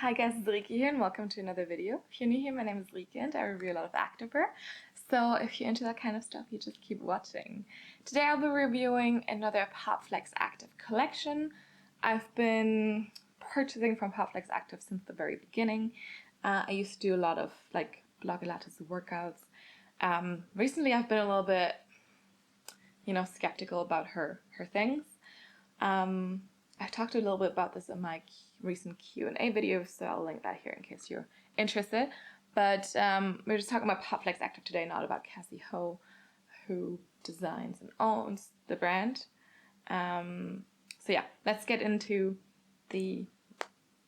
Hi guys, it's Rike here and welcome to another video. If you're new here, my name is Rike and I review a lot of activewear. So if you're into that kind of stuff, you just keep watching. Today I'll be reviewing another Popflex Active collection. I've been purchasing from Popflex Active since the very beginning. I used to do a lot of like Pilates workouts. Recently I've been a little bit, skeptical about her things. I've talked a little bit about this in my recent Q&A video, so I'll link that here in case you're interested. But we're just talking about Popflex Active today, not about Cassie Ho, who designs and owns the brand. So yeah, let's get into the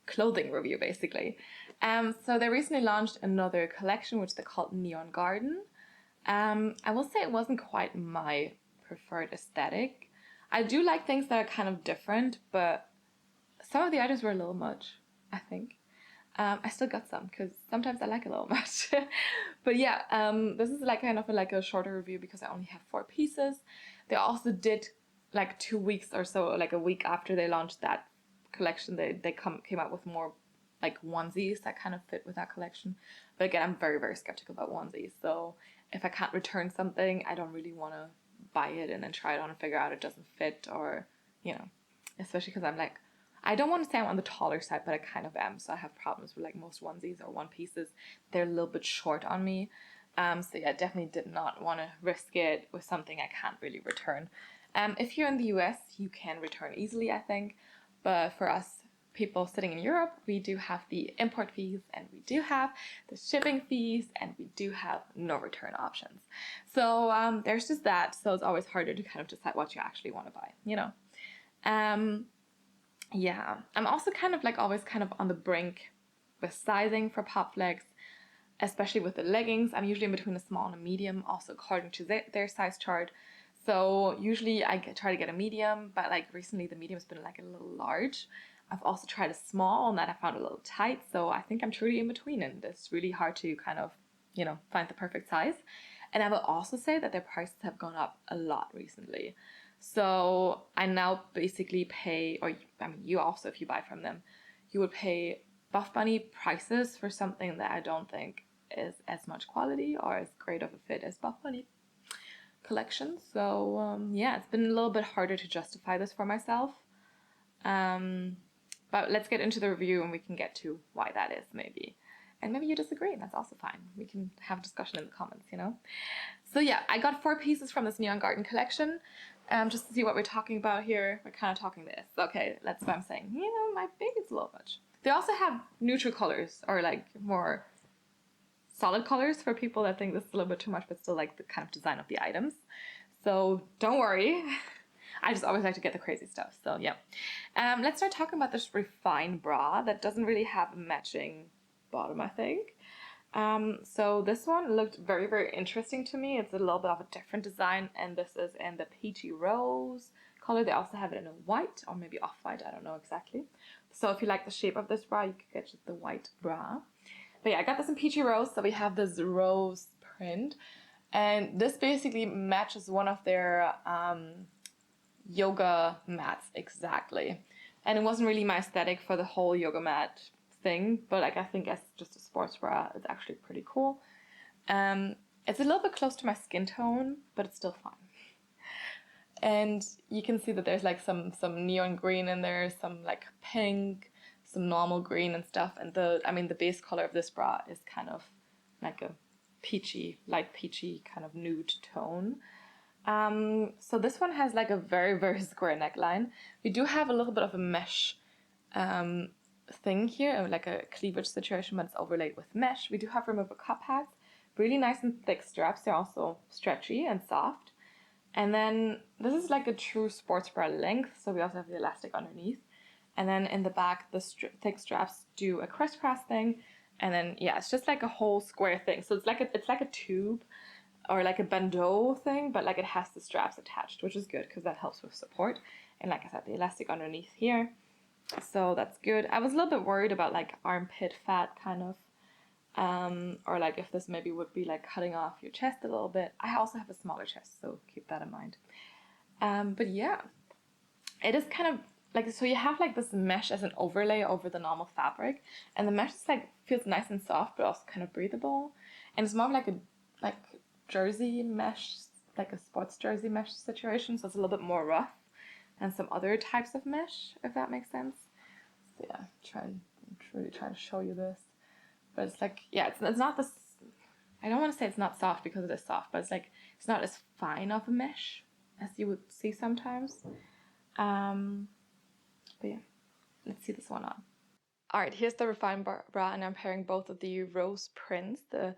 clothing review basically. So they recently launched another collection which they called Neon Garden. I will say it wasn't quite my preferred aesthetic. I do like things that are kind of different, but some of the items were a little much, I think. I still got some because sometimes I like a little much. But yeah, this is like kind of like a shorter review because I only have 4 pieces. They also did like 2 weeks or so, like a week after they launched that collection, they came out with more like onesies that kind of fit with that collection. But again, I'm very, very skeptical about onesies. So if I can't return something, I don't really want to buy it and then try it on and figure out it doesn't fit, or especially because I'm like, I don't want to say I'm on the taller side, but I kind of am, so I have problems with like most onesies or one pieces. They're a little bit short on me, so yeah, definitely did not want to risk it with something I can't really return. If you're in the US, you can return easily, I think, but for us people sitting in Europe, we do have the import fees and we do have the shipping fees and we do have no return options. So there's just that. So it's always harder to kind of decide what you actually want to buy, Yeah, I'm also kind of like always kind of on the brink with sizing for Popflex, especially with the leggings. I'm usually in between a small and a medium, also according to their size chart. So usually I try to get a medium, but like recently the medium's been like a little large. I've also tried a small and that I found a little tight, so I think I'm truly in between and it's really hard to kind of, find the perfect size. And I will also say that their prices have gone up a lot recently. So I now basically pay, or I mean you also, if you buy from them, you would pay Buff Bunny prices for something that I don't think is as much quality or as great of a fit as Buff Bunny collection. So yeah, it's been a little bit harder to justify this for myself. But let's get into the review and we can get to why that is maybe. And maybe you disagree, and that's also fine. We can have a discussion in the comments, So yeah, I got 4 pieces from this Neon Garden collection. Just to see what we're talking about here. We're kind of talking this. Okay, that's what I'm saying. My big is a little much. They also have neutral colors or like more solid colors for people that think this is a little bit too much, but still like the kind of design of the items. So don't worry. I just always like to get the crazy stuff. So yeah. Let's start talking about this Refine bra that doesn't really have a matching bottom, I think. So this one looked very, very interesting to me. It's a little bit of a different design, and this is in the peachy rose color. They also have it in a white or maybe off-white, I don't know exactly. So if you like the shape of this bra, you could get just the white bra. But yeah, I got this in peachy rose, so we have this rose print, and this basically matches one of their yoga mats exactly. And it wasn't really my aesthetic for the whole yoga mat thing, but like I think as just a sports bra, it's actually pretty cool. It's a little bit close to my skin tone, but it's still fine. And you can see that there's like some neon green in there, some like pink, some normal green and stuff. And the base color of this bra is kind of like a peachy, light peachy kind of nude tone. So this one has like a very, very square neckline. We do have a little bit of a mesh thing here, like a cleavage situation, but it's overlaid with mesh. We do have removable cup pads, really nice and thick straps. They're also stretchy and soft. And then this is like a true sports bra length, so we also have the elastic underneath. And then in the back, the thick straps do a crisscross thing. And then yeah, it's just like a whole square thing. So it's like a tube or like a bandeau thing, but like it has the straps attached, which is good because that helps with support. And like I said, the elastic underneath here, so that's good. I was a little bit worried about like armpit fat kind of, or like if this maybe would be like cutting off your chest a little bit. I also have a smaller chest, so keep that in mind. But yeah, it is kind of like, so you have like this mesh as an overlay over the normal fabric, and the mesh is like feels nice and soft, but also kind of breathable, and it's more of like a like jersey mesh, like a sports jersey mesh situation, so it's a little bit more rough than some other types of mesh, if that makes sense. So yeah, I'm really trying to show you this, but it's like, yeah, it's not this. I don't want to say it's not soft because it is soft, but it's like it's not as fine of a mesh as you would see sometimes. But yeah, let's see this one on. All right, here's the refined bra, and I'm pairing both of the rose prints, the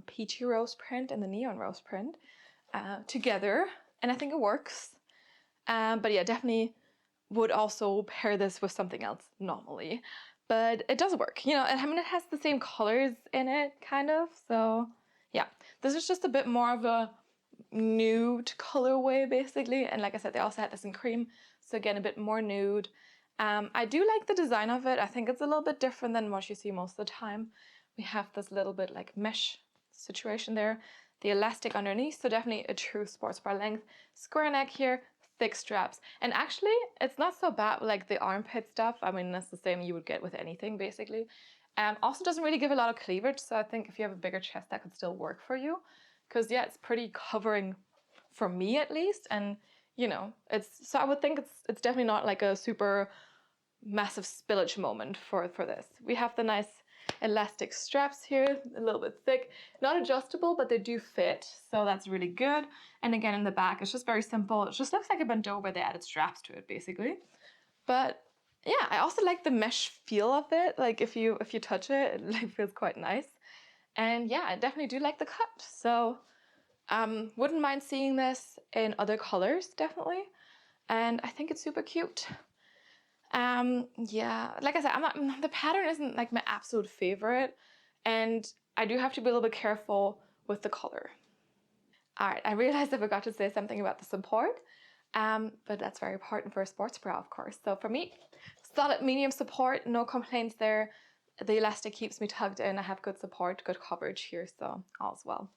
peachy rose print and the neon rose print, together, and I think it works. But yeah, definitely would also pair this with something else normally, but it does work. You know, I mean, it has the same colors in it, kind of. So yeah, this is just a bit more of a nude colorway, basically. And like I said, they also had this in cream, so again, a bit more nude. I do like the design of it. I think it's a little bit different than what you see most of the time. We have this little bit like mesh situation there, the elastic underneath, so definitely a true sports bra length. Square neck here, thick straps. And actually, it's not so bad like the armpit stuff. I mean, that's the same you would get with anything, basically. Also doesn't really give a lot of cleavage, so I think if you have a bigger chest, that could still work for you. Because yeah, it's pretty covering for me at least, and you know, so I would think it's definitely not like a super massive spillage moment for this. We have the nice elastic straps here, a little bit thick, not adjustable, but they do fit, so that's really good. And again, in the back, it's just very simple. It just looks like a bandeau, but they added straps to it, basically. But yeah, I also like the mesh feel of it. Like if you touch it, it like feels quite nice. And yeah, I definitely do like the cut. So wouldn't mind seeing this in other colors, definitely. And I think it's super cute. Yeah, like I said, the pattern isn't like my absolute favorite, and I do have to be a little bit careful with the color. All right, I realized I forgot to say something about the support, but that's very important for a sports bra, of course. So for me, solid medium support, no complaints there. The elastic keeps me tugged in. I have good support, good coverage here, so all's well.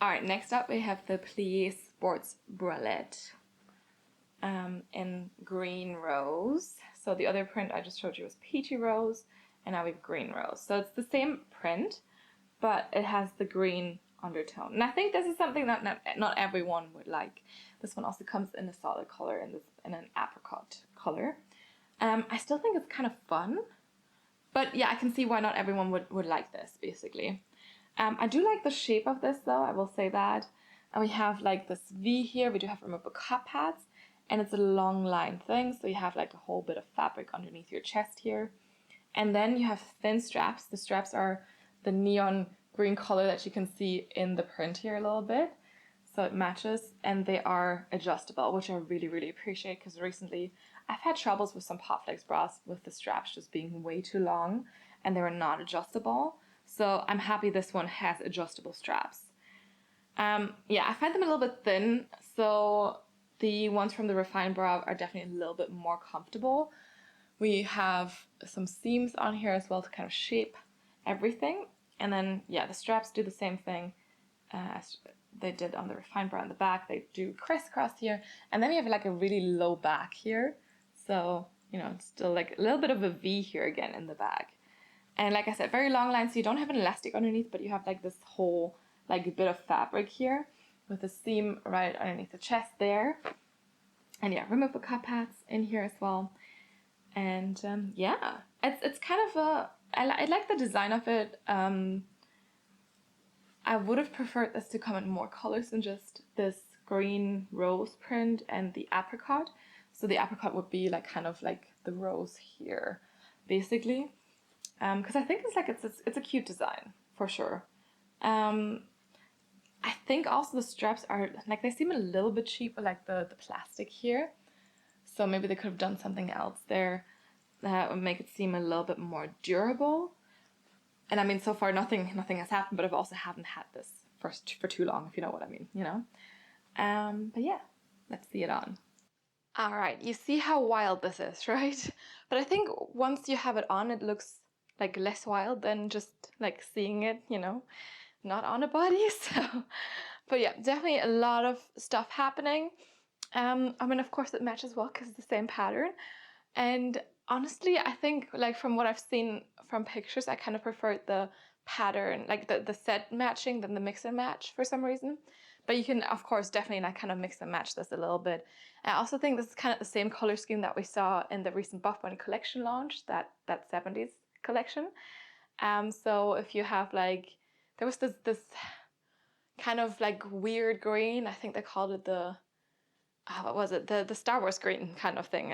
All right, next up we have the Plié Sports Bralette in green rose. So the other print I just showed you was peachy rose, and now we have green rose. So it's the same print, but it has the green undertone. And I think this is something that not everyone would like. This one also comes in a solid color and in an apricot color. I still think it's kind of fun, but yeah, I can see why not everyone would like this, basically. I do like the shape of this though, I will say that. And we have like this V here, we do have removable cup pads, and it's a long line thing, so you have like a whole bit of fabric underneath your chest here. And then you have thin straps. The straps are the neon green color that you can see in the print here a little bit. So it matches, and they are adjustable, which I really, really appreciate, because recently I've had troubles with some Popflex bras with the straps just being way too long and they were not adjustable. So I'm happy this one has adjustable straps. Yeah, I find them a little bit thin, so the ones from the refined bra are definitely a little bit more comfortable. We have some seams on here as well to kind of shape everything. And then, yeah, the straps do the same thing as they did on the refined bra in the back. They do crisscross here. And then you have like a really low back here. So, you know, it's still like a little bit of a V here again in the back. And like I said, very long line, so you don't have an elastic underneath, but you have like this whole like bit of fabric here with a seam right underneath the chest there. And yeah, removable cup pads in here as well. And yeah, it's kind of I like the design of it. I would have preferred this to come in more colors than just this green rose print and the apricot. So the apricot would be like kind of like the rose here, basically. Because I think it's a cute design for sure. I think also the straps are like they seem a little bit cheap, like the plastic here. So maybe they could have done something else there that would make it seem a little bit more durable. And I mean, so far nothing has happened, but I've also haven't had this for too long, if you know what I mean, you know. But yeah, let's see it on. All right, you see how wild this is, right? But I think once you have it on, it looks like less wild than just like seeing it, you know, not on a body. So, but yeah, definitely a lot of stuff happening. I mean, of course it matches well because it's the same pattern. And honestly, I think like from what I've seen from pictures, I kind of preferred the pattern, like the set matching than the mix and match for some reason. But you can, of course, definitely like kind of mix and match this a little bit. I also think this is kind of the same color scheme that we saw in the recent Buff Bunny collection launch, that 70s collection. So if you have like, there was this kind of like weird green, I think they called it the, what was it? The Star Wars green kind of thing.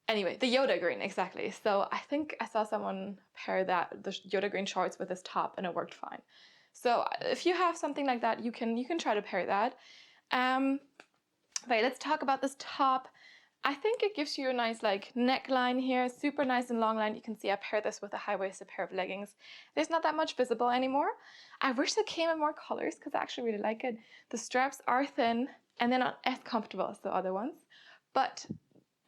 Anyway, the Yoda green, exactly. So I think I saw someone pair the Yoda green shorts with this top and it worked fine. So if you have something like that, you can try to pair that. Right, let's talk about this top. I think it gives you a nice like neckline here, super nice and long line. You can see I paired this with a high-waisted pair of leggings. There's not that much visible anymore. I wish it came in more colors because I actually really like it. The straps are thin and they're not as comfortable as the other ones, but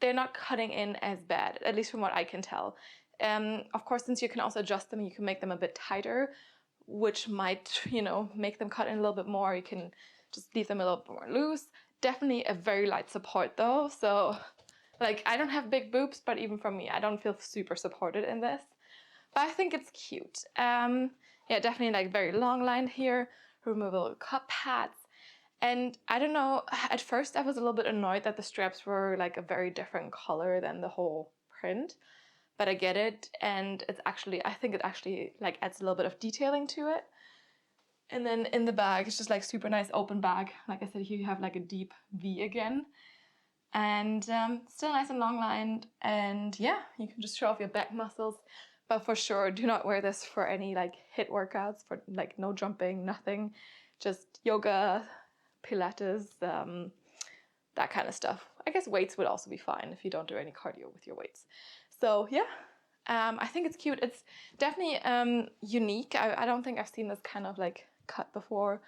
they're not cutting in as bad, at least from what I can tell. Of course, since you can also adjust them, you can make them a bit tighter, which might, you know, make them cut in a little bit more. You can just leave them a little bit more loose. Definitely a very light support though. So like I don't have big boobs, but even from me, I don't feel super supported in this. But I think it's cute. Yeah, definitely like very long lined here, removable cup pads. And I don't know, at first I was a little bit annoyed that the straps were like a very different color than the whole print, but I get it. And it's actually, I think it actually like adds a little bit of detailing to it. And then in the bag, it's just like super nice open bag. Like I said, here you have like a deep V again. And still nice and long lined. And yeah, you can just show off your back muscles. But for sure, do not wear this for any like HIIT workouts, for like no jumping, nothing. Just yoga, Pilates, that kind of stuff. I guess weights would also be fine if you don't do any cardio with your weights. So yeah, I think it's cute. It's definitely unique. I don't think I've seen this kind of like cut before.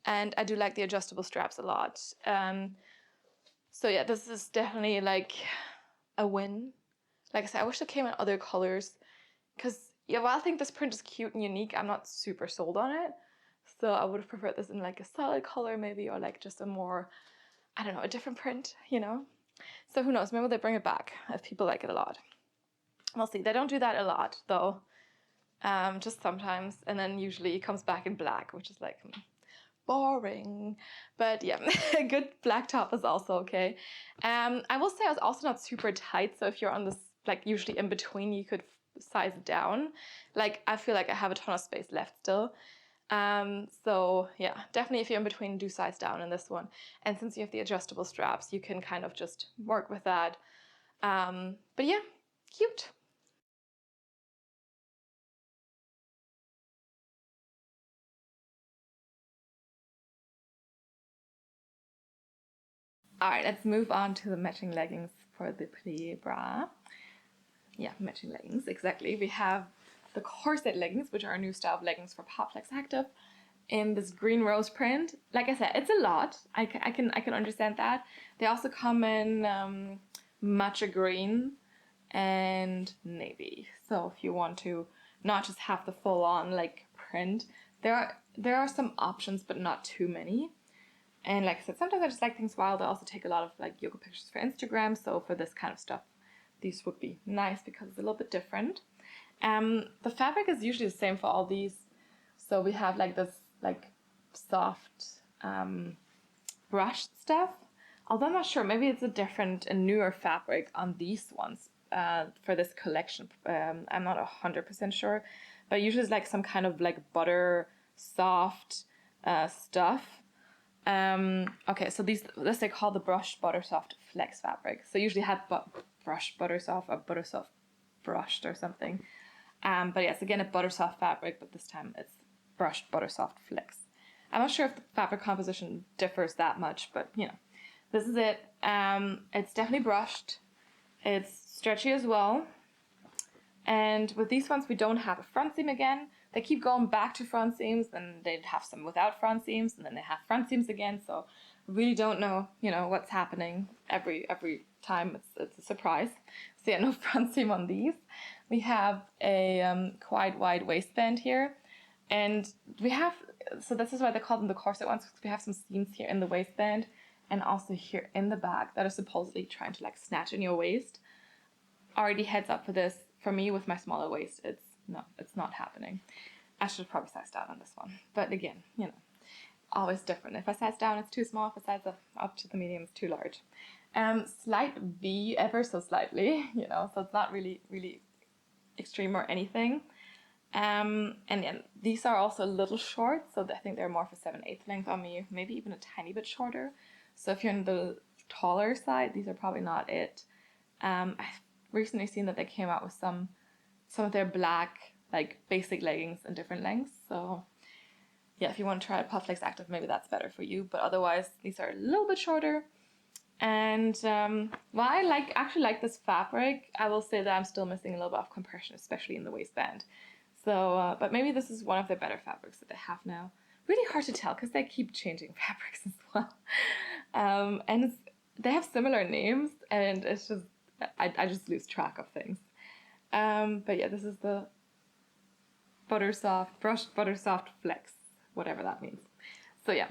And I do like the adjustable straps a lot. So yeah, this is definitely like a win. Like I said, I wish it came in other colors because yeah, while I think this print is cute and unique, I'm not super sold on it. So I would have preferred this in like a solid color maybe, or like just a more, I don't know, a different print, you know? So who knows, maybe they bring it back if people like it a lot. We'll see. They don't do that a lot though, just sometimes. And then usually it comes back in black, which is like boring. But yeah, a good black top is also okay. I will say I was also not super tight. So if you're on this, like usually in between, you could size it down. Like I feel like I have a ton of space left still. So yeah, definitely if you're in between, do size down in this one. And since you have the adjustable straps, you can kind of just work with that. But yeah, cute. All right, let's move on to the matching leggings for the Plié bra. Yeah, matching leggings, exactly. We have the Corset Leggings, which are a new style of leggings for Popflex Active, in this green rose print. Like I said, it's a lot. I can understand that. They also come in matcha green and navy. So if you want to not just have the full on like print, there are some options, but not too many. And like I said, sometimes I just like things wild. I also take a lot of like yoga pictures for Instagram. So for this kind of stuff, these would be nice because it's a little bit different. The fabric is usually the same for all these. So we have like this like soft brushed stuff. Although I'm not sure, maybe it's a different and newer fabric on these ones for this collection. I'm not 100% sure, but usually it's like some kind of like butter soft stuff. Okay, so this they call the brushed butter soft flex fabric. So usually have brushed butter soft or butter soft brushed or something. But yes, again a butter soft fabric, but this time it's brushed butter soft flex. I'm not sure if the fabric composition differs that much, but you know, this is it. It's definitely brushed. It's stretchy as well. And with these ones, we don't have a front seam again. They keep going back to front seams, and they have some without front seams, and then they have front seams again. So really don't know, you know, what's happening every time. It's a surprise. So yeah, no front seam on these. We have a quite wide waistband here. And we have, so this is why they call them the corset ones, because we have some seams here in the waistband and also here in the back that are supposedly trying to like snatch in your waist. Already heads up for this. For me, with my smaller waist, it's not happening. I should probably size down on this one. But again, you know, always different. If I size down, it's too small. If I size up to the medium, it's too large. Slight V, ever so slightly, you know, so it's not really, really extreme or anything. And then these are also a little short, so I think they're more for 7/8 length on me, maybe even a tiny bit shorter. So if you're on the taller side, these are probably not it. I've recently seen that they came out with some of their black, like basic leggings in different lengths. So yeah, if you want to try a Popflex Active, maybe that's better for you. But otherwise, these are a little bit shorter. And while I actually like this fabric, I will say that I'm still missing a little bit of compression, especially in the waistband. So, but maybe this is one of the better fabrics that they have now. Really hard to tell because they keep changing fabrics as well. And they have similar names, and it's just, I just lose track of things. But yeah, this is the brushed butter soft flex, whatever that means. So yeah.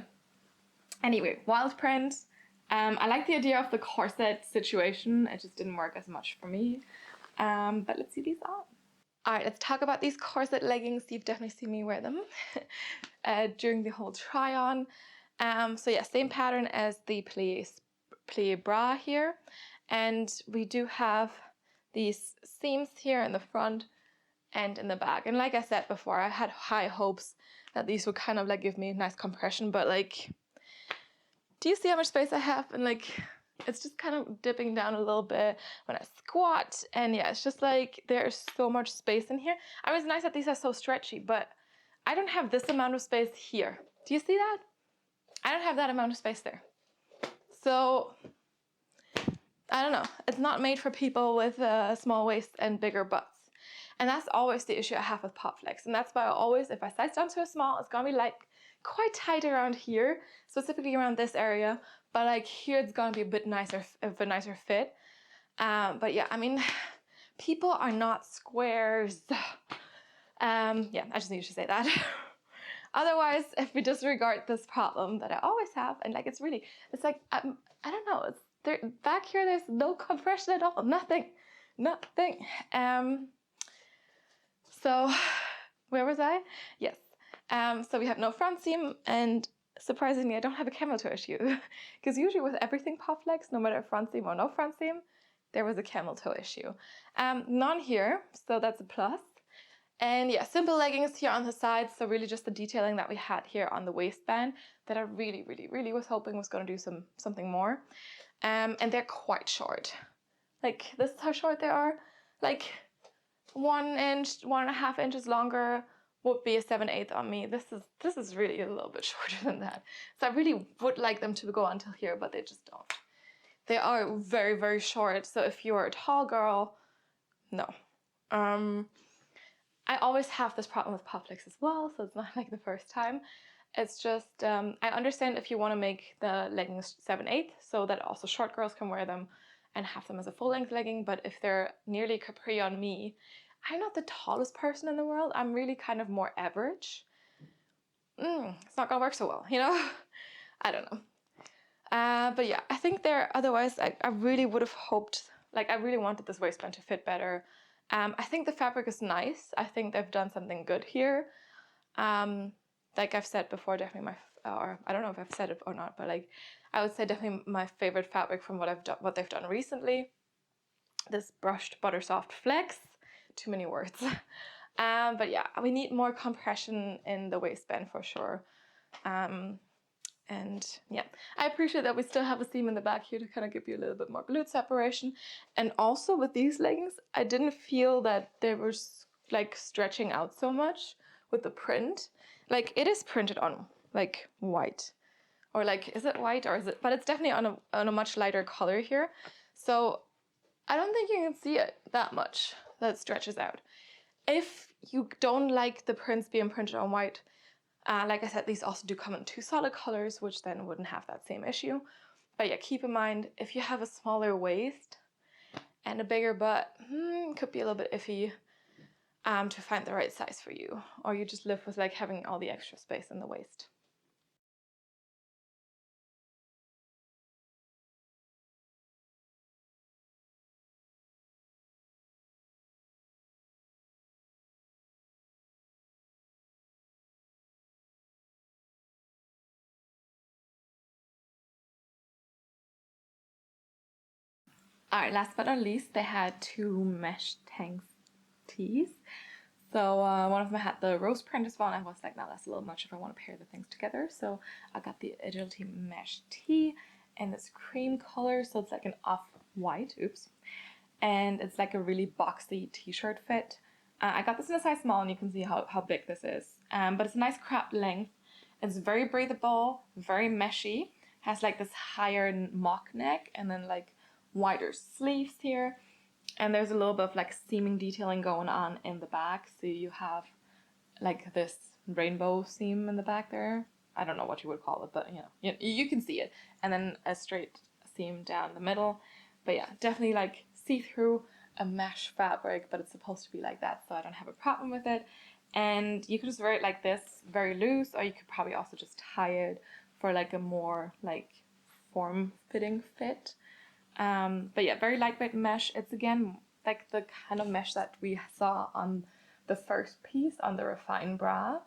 Anyway, wild print. I like the idea of the corset situation. It just didn't work as much for me. But let's see these on. All right, let's talk about these corset leggings. You've definitely seen me wear them during the whole try on. So yeah, same pattern as the Plié bra here. And we do have these seams here in the front and in the back. And like I said before, I had high hopes that these would kind of like give me nice compression, but like, do you see how much space I have? And like, it's just kind of dipping down a little bit when I squat. And yeah, it's just like, there's so much space in here. I mean, it's nice that these are so stretchy, but I don't have this amount of space here. Do you see that? I don't have that amount of space there. So I don't know. It's not made for people with a small waist and bigger butts. And that's always the issue I have with Popflex. And that's why I always, if I size down to a small, it's gonna be like quite tight around here, specifically around this area. But like here, it's gonna be a bit nicer, of a nicer fit. But yeah, I mean, people are not squares. Yeah, I just needed to say that. Otherwise, if we disregard this problem that I always have, and like it's like, I don't know, it's there, back here, there's no compression at all, nothing. So where was I? Yes. So we have no front seam, and surprisingly, I don't have a camel toe issue. Because usually with everything Popflex, no matter front seam or no front seam, there was a camel toe issue. None here, so that's a plus. And yeah, simple leggings here on the sides, so really just the detailing that we had here on the waistband that I really, really, really was hoping was going to do something more. And they're quite short. Like, this is how short they are. Like, 1 inch, 1.5 inches longer would be a 7/8 on me. This is really a little bit shorter than that. So I really would like them to go until here, but they just don't. They are very, very short. So if you're a tall girl, no. I always have this problem with Popflex as well, so it's not like the first time. It's just, I understand if you want to make the leggings 7/8 so that also short girls can wear them and have them as a full-length legging, but if they're nearly capri on me, I'm not the tallest person in the world. I'm really kind of more average. It's not gonna work so well, you know? I don't know. But yeah, I think otherwise, I really would have hoped, like I really wanted this waistband to fit better. I think the fabric is nice. I think they've done something good here. Like I've said before, definitely or I don't know if I've said it or not, but like I would say definitely my favorite fabric from what they've done recently. This brushed butter soft flex. Too many words. But yeah, we need more compression in the waistband for sure. And yeah, I appreciate that we still have a seam in the back here to kind of give you a little bit more glute separation. And also with these leggings, I didn't feel that they were like stretching out so much with the print. Like it is printed on like white, or like, is it white or is it, but it's definitely on a much lighter color here. So I don't think you can see it that much that it stretches out. If you don't like the prints being printed on white, like I said, these also do come in 2 solid colors, which then wouldn't have that same issue. But yeah, keep in mind, if you have a smaller waist And a bigger butt could be a little bit iffy to find the right size for you. Or you just live with like having all the extra space in the waist. Alright, last but not least, they had two mesh tank tees. So one of them had the rose print as well, and I was like, no, that's a little much if I want to pair the things together. So I got the Agility Mesh Tee in this cream color, so it's like an off-white, oops. And it's like a really boxy t-shirt fit. I got this in a size small, and you can see how big this is. But it's a nice crop length. It's very breathable, very meshy. Has like this higher mock neck, and then like wider sleeves here. And there's a little bit of like seaming detailing going on in the back. So you have like this rainbow seam in the back there. I don't know what you would call it, but you can see it. And then a straight seam down the middle. But yeah, definitely like see-through, a mesh fabric, but it's supposed to be like that, so I don't have a problem with it. And you could just wear it like this, very loose, or you could probably also just tie it for like a more like form-fitting fit. But yeah, very lightweight mesh. It's again like the kind of mesh that we saw on the first piece on the Refine bra.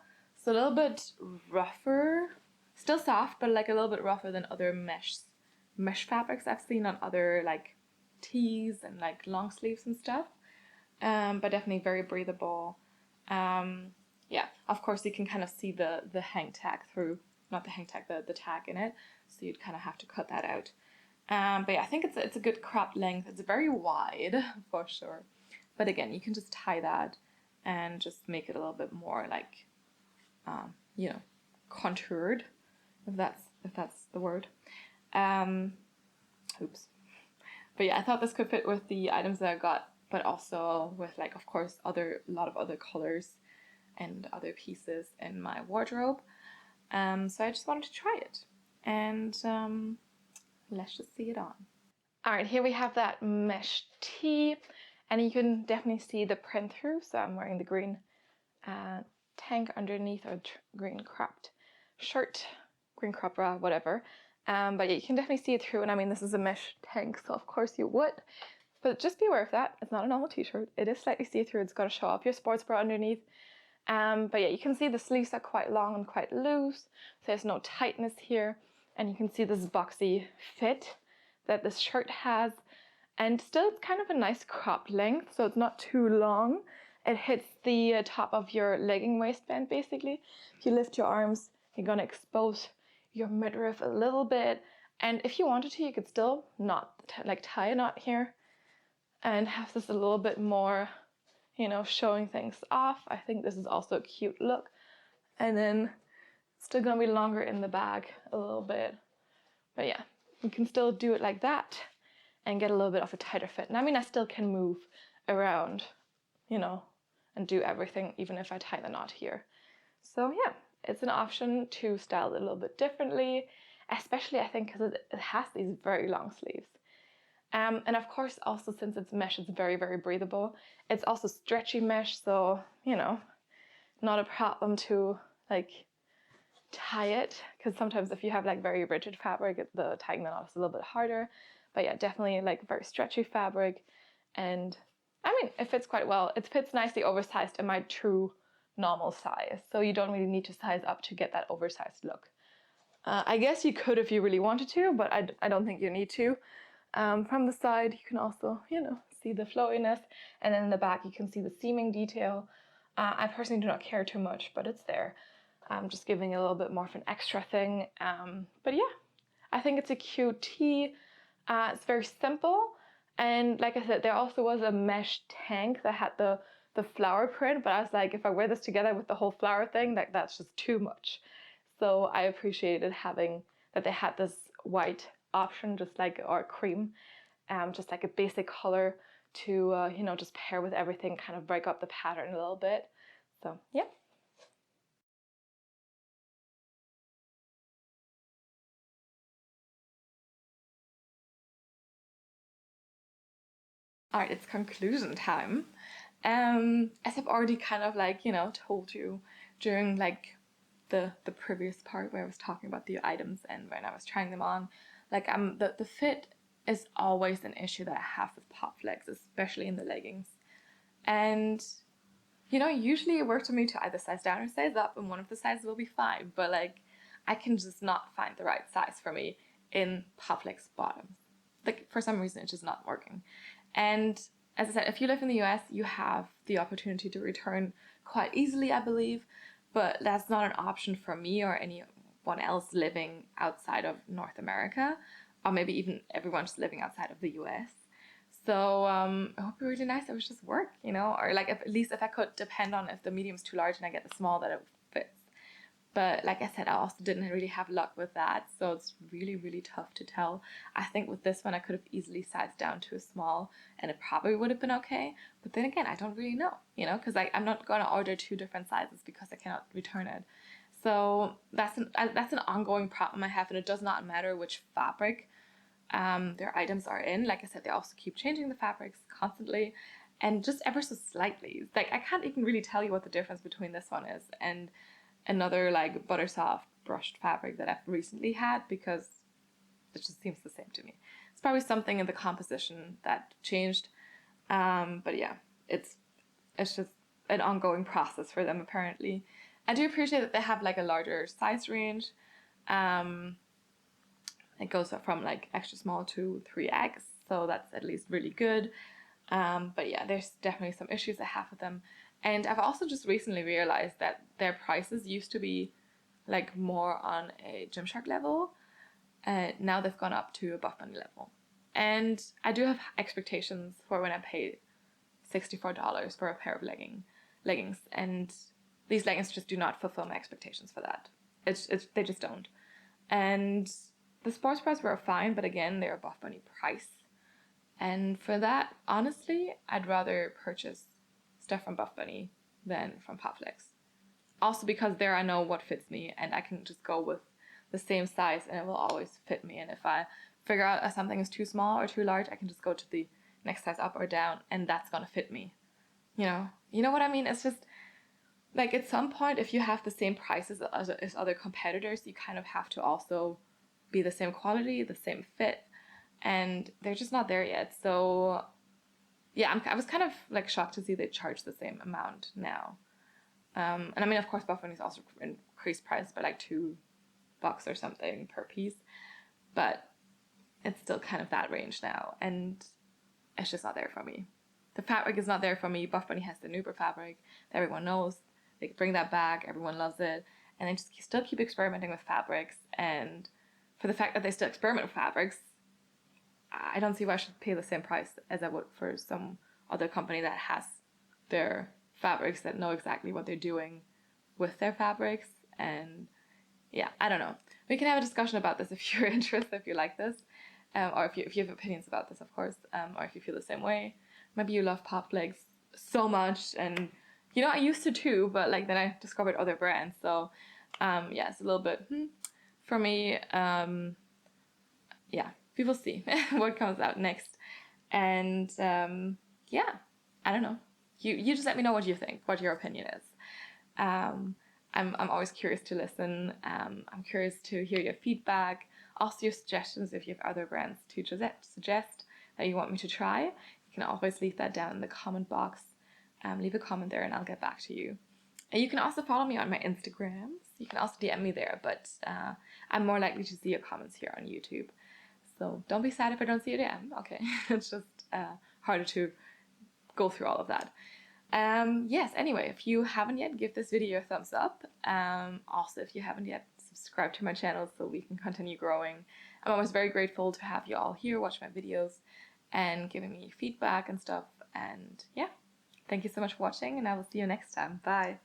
So a little bit rougher, still soft, but like a little bit rougher than other mesh fabrics I've seen on other like tees and like long sleeves and stuff. But definitely very breathable. Yeah, of course you can kind of see the hang tag through, not the hang tag, the tag in it. So you'd kind of have to cut that out. But yeah, I think it's a good crop length. It's very wide for sure. But again, you can just tie that and just make it a little bit more like, you know, contoured, if that's the word. Oops. But yeah, I thought this could fit with the items that I got, but also with like, of course, a lot of other colors and other pieces in my wardrobe. So I just wanted to try it, and let's just see it on. All right, here we have that mesh tee, and you can definitely see the print through. So I'm wearing the green tank underneath, or green cropped shirt, green crop bra, whatever. But yeah, you can definitely see it through, and I mean, this is a mesh tank, so of course you would. But just be aware of that. It's not a normal t-shirt. It is slightly see-through. It's got to show up your sports bra underneath. But yeah, you can see the sleeves are quite long and quite loose, so there's no tightness here. And you can see this boxy fit that this shirt has. And still, it's kind of a nice crop length, so it's not too long. It hits the top of your legging waistband, basically. If you lift your arms, you're going to expose your midriff a little bit. And if you wanted to, you could still tie a knot here and have this a little bit more, showing things off. I think this is also a cute look. And then still gonna be longer in the bag a little bit. But yeah, you can still do it like that and get a little bit of a tighter fit. And I mean, I still can move around, and do everything, even if I tie the knot here. So yeah, it's an option to style it a little bit differently, especially I think because it has these very long sleeves. And of course, also since it's mesh, it's very, very breathable. It's also stretchy mesh, so, not a problem to like tie it, because sometimes if you have like very rigid fabric, the tying the knot is a little bit harder. But yeah, definitely like very stretchy fabric. And I mean, it fits quite well. It fits nicely oversized in my true normal size. So you don't really need to size up to get that oversized look. I guess you could if you really wanted to, but I don't think you need to. From the side, you can also, see the flowiness, and then in the back, you can see the seaming detail. I personally do not care too much, but it's there. Just giving a little bit more of an extra thing. But yeah, I think it's a cute tee. It's very simple, and like I said, there also was a mesh tank that had the flower print, but I was like, if I wear this together with the whole flower thing, that's just too much. So I appreciated having that they had this white option, or cream, just like a basic color to, just pair with everything, kind of break up the pattern a little bit. So yeah. Alright, it's conclusion time. As I've already kind of like, told you during like the previous part where I was talking about the items and when I was trying them on, like the fit is always an issue that I have with Popflex, especially in the leggings. And usually it works for me to either size down or size up, and one of the sizes will be fine. But like, I can just not find the right size for me in Popflex bottoms. Like, for some reason, it's just not working. And as I said, if you live in the US, you have the opportunity to return quite easily, I believe. But that's not an option for me or anyone else living outside of North America, or maybe even everyone just living outside of the US. So it would be really nice if it was just work, or like at least if I could depend on if the medium's too large and I get the small that it fits. But like I said, I also didn't really have luck with that, so it's really, really tough to tell. I think with this one, I could have easily sized down to a small, and it probably would have been okay. But then again, I don't really know, because I'm not gonna order two different sizes because I cannot return it. So that's an ongoing problem I have, and it does not matter which fabric their items are in. Like I said, they also keep changing the fabrics constantly and just ever so slightly. Like, I can't even really tell you what the difference between this one is and another like butter soft brushed fabric that I've recently had, because it just seems the same to me. It's probably something in the composition that changed. But yeah, it's just an ongoing process for them apparently. I do appreciate that they have like a larger size range. Um, it goes from like extra small to 3X, so that's at least really good. But yeah, there's definitely some issues I have with them. And I've also just recently realized that their prices used to be like more on a Gymshark level. Now they've gone up to a Buff Bunny level. And I do have expectations for when I pay $64 for a pair of leggings. And these leggings just do not fulfill my expectations for that. They just don't. And the sports bras were fine, but again, they're a Buff Bunny price. And for that, honestly, I'd rather purchase stuff from Buff Bunny than from Popflex. Also because there I know what fits me and I can just go with the same size and it will always fit me. And if I figure out something is too small or too large, I can just go to the next size up or down and that's gonna fit me. You know what I mean? It's just like at some point, if you have the same prices as other competitors, you kind of have to also be the same quality, the same fit, and they're just not there yet. So yeah, I was kind of like shocked to see they charge the same amount now. And I mean, of course, Buff Bunny's also increased price by like $2 or something per piece, but it's still kind of that range now, and it's just not there for me. The fabric is not there for me. Buff Bunny has the Nuber fabric that everyone knows. They bring that back, everyone loves it, and they just still keep experimenting with fabrics. And for the fact that they still experiment with fabrics, I don't see why I should pay the same price as I would for some other company that has their fabrics, that know exactly what they're doing with their fabrics. And yeah, I don't know. We can have a discussion about this if you're interested, if you like this, or if you have opinions about this, of course, or if you feel the same way. Maybe you love Popflex so much, and I used to too, but like then I discovered other brands. So yeah, it's a little bit for me. Yeah, we will see what comes out next. And yeah, I don't know. You just let me know what you think, what your opinion is. I'm always curious to listen. I'm curious to hear your feedback, also your suggestions if you have other brands to suggest that you want me to try. You can always leave that down in the comment box. Leave a comment there and I'll get back to you. And you can also follow me on my Instagrams. You can also DM me there, but I'm more likely to see your comments here on YouTube. So don't be sad if I don't see your DM. Okay, it's just harder to go through all of that. Yes, anyway, if you haven't yet, give this video a thumbs up. Also, if you haven't yet, subscribe to my channel so we can continue growing. I'm always very grateful to have you all here watch my videos and giving me feedback and stuff. And yeah, thank you so much for watching, and I will see you next time. Bye.